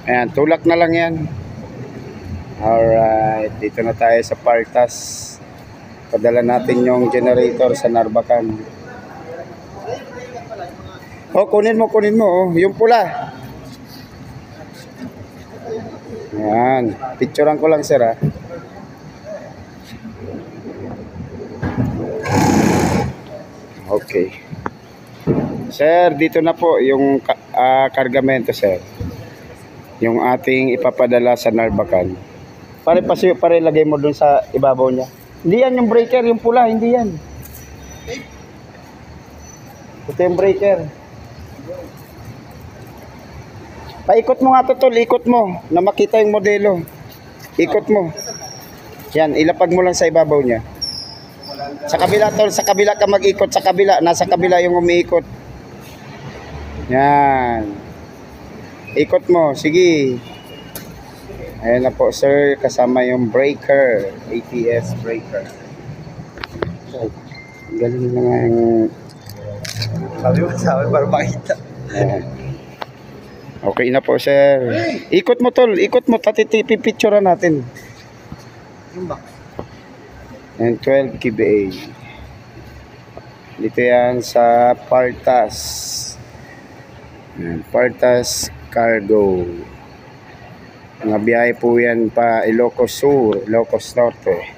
Ayan, tulak na lang yan. Alright, dito na tayo sa Partas. Padala natin yung generator sa Narbacan. Oh, kunin mo oh. Yung pula. Ayan, picturean ko lang sir ha. Okay. Sir, dito na po yung kargamento sir. Yung ating ipapadala sa Narbacan. Pare lagay mo dun sa ibabaw niya. Hindi yan yung breaker, yung pula, hindi yan. Ito yung breaker. Paikot mo nga to tol, ikot mo na makita yung modelo. Ikot mo. Yan, ilapag mo lang sa ibabaw niya. Sa kabila tol, sa kabila ka mag-ikot, sa kabila, nasa kabila yung umiikot. Yan. Ikot mo, sige. Ayan na po sir, kasama yung breaker, ATS breaker. Galing na nga yung... Sabi mo sa amin para makita. Okay na po sir. Ikot mo tol, ikot mo, pipicturean natin. And 12 kVA. Dito yan sa Partas. Partas Cargo. Mga biyahe po yan pa Ilocos Sur, Ilocos Norte.